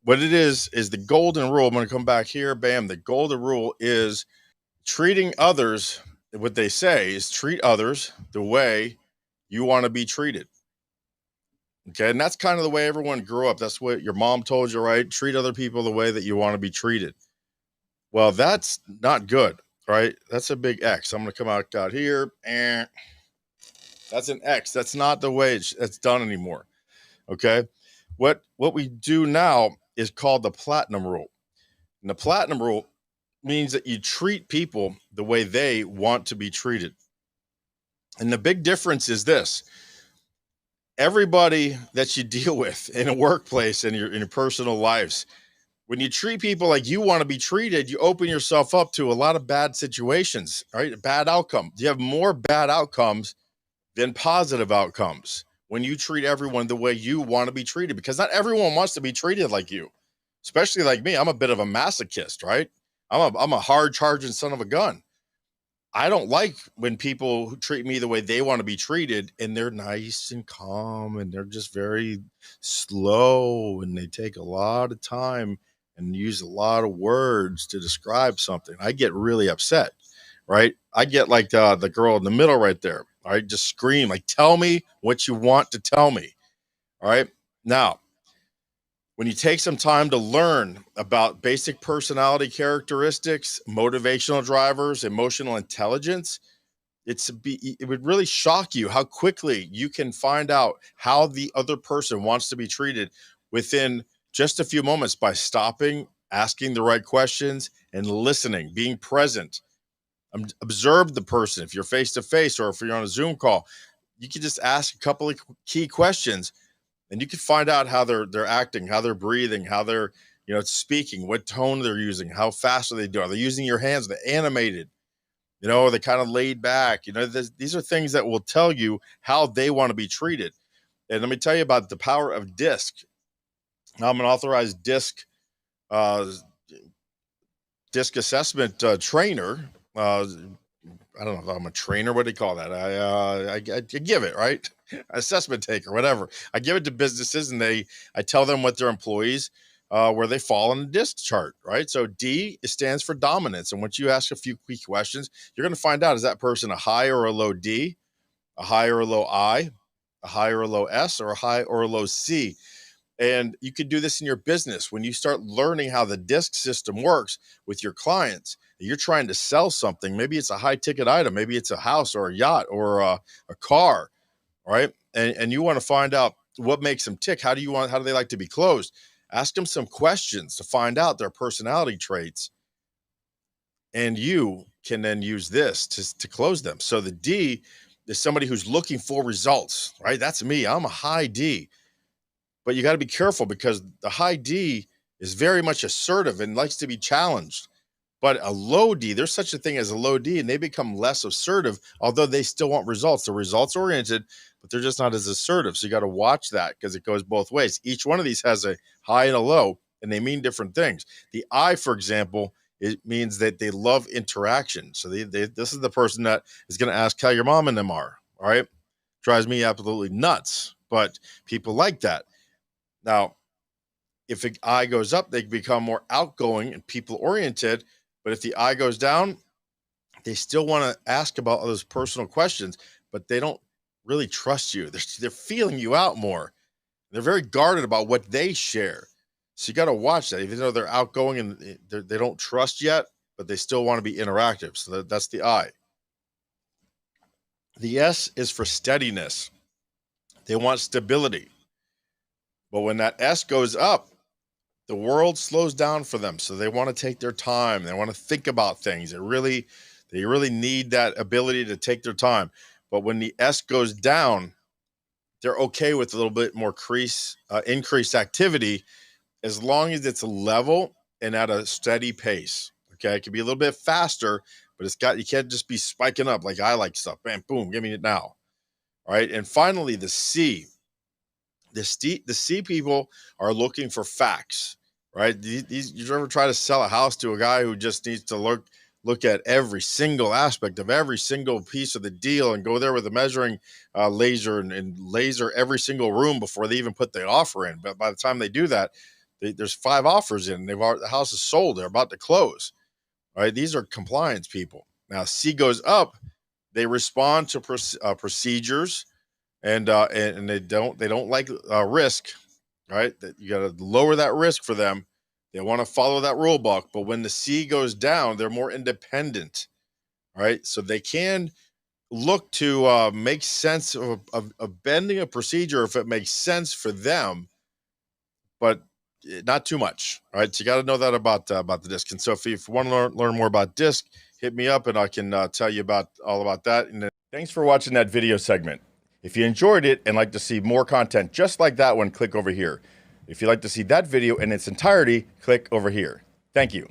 what it is the golden rule. I'm going to come back here. Bam. The golden rule is treating others. What they say is treat others the way you want to be treated. Okay. And that's kind of the way everyone grew up. That's what your mom told you, right? Treat other people the way that you want to be treated. Well, that's not good, right? That's a big X. I'm going to come out here, and that's an X. That's not the way it's done anymore. Okay. What we do now is called the platinum rule. And the platinum rule means that you treat people the way they want to be treated. And the big difference is this: everybody that you deal with in a workplace and in your personal lives, when you treat people like you want to be treated, you open yourself up to a lot of bad situations, right? Bad outcome. You have more bad outcomes than positive outcomes when you treat everyone the way you want to be treated, because not everyone wants to be treated like you, especially like me. I'm a bit of a masochist, right? I'm a hard charging son of a gun. I don't like when people who treat me the way they want to be treated, and they're nice and calm and they're just very slow and they take a lot of time and use a lot of words to describe something. I get really upset, right? I get like the girl in the middle right there. All right, just scream, like, tell me what you want to tell me. All right. Now, when you take some time to learn about basic personality characteristics, motivational drivers, emotional intelligence, it would really shock you how quickly you can find out how the other person wants to be treated within just a few moments by stopping, asking the right questions, and listening, being present. Observe the person. If you're face to face or if you're on a Zoom call, you can just ask a couple of key questions, and you can find out how they're acting, how they're breathing, how they're speaking, what tone they're using, how fast are they doing? Are they using your hands? Are they animated? Are they kind of laid back? These are things that will tell you how they want to be treated. And let me tell you about the power of DISC. I'm an authorized DISC assessment trainer. I don't know if I'm a trainer. What do you call that? I give it, right? Assessment taker, whatever. I give it to businesses, and I tell them what their employees, where they fall on the DISC chart, right? So D stands for dominance. And once you ask a few key questions, you're going to find out, is that person a high or a low D, a high or a low I, a high or a low S, or a high or a low C? And you could do this in your business. When you start learning how the DISC system works with your clients, you're trying to sell something. Maybe it's a high ticket item. Maybe it's a house or a yacht or a car, right? And you want to find out what makes them tick. How do they like to be closed? Ask them some questions to find out their personality traits. And you can then use this to close them. So the D is somebody who's looking for results, right? That's me. I'm a high D. But you got to be careful, because the high D is very much assertive and likes to be challenged. But a low D, there's such a thing as a low D, and they become less assertive, although they still want results. They're results oriented, but they're just not as assertive. So you got to watch that, because it goes both ways. Each one of these has a high and a low, and they mean different things. The I, for example, it means that they love interaction. So this is the person that is going to ask how your mom and them are. All right. Drives me absolutely nuts, but people like that. Now, if the I goes up, they become more outgoing and people oriented. But if the I goes down, they still want to ask about all those personal questions, but they don't really trust you. They're feeling you out more. They're very guarded about what they share. So you got to watch that. Even though they're outgoing and they don't trust yet, but they still want to be interactive. So that's the I. The S is for steadiness. They want stability. But when that S goes up, the world slows down for them. So they want to take their time. They want to think about things. They really need that ability to take their time. But when the S goes down, they're okay with a little bit more increased activity, as long as it's level and at a steady pace. Okay. It can be a little bit faster, but you can't just be spiking up like I like stuff. Bam, boom, give me it now. All right. And finally, the C. The C people are looking for facts, right? You ever try to sell a house to a guy who just needs to look at every single aspect of every single piece of the deal and go there with a measuring laser and laser every single room before they even put the offer in? But by the time they do that, there's 5 offers in. The house is sold. They're about to close. Right? These are compliance people. Now C goes up. They respond to procedures, and they don't like risk. Right? That you got to lower that risk for them. They want to follow that rule book. But when the C goes down, they're more independent. Right? So they can look to make sense of bending a procedure if it makes sense for them, but not too much. All right, so you got to know that about the disc. And so if you want to learn more about disc, hit me up and I can tell you all about that. And thanks for watching that video segment. If you enjoyed it and like to see more content just like that one, click over here. If you'd like to see that video in its entirety, click over here. Thank you.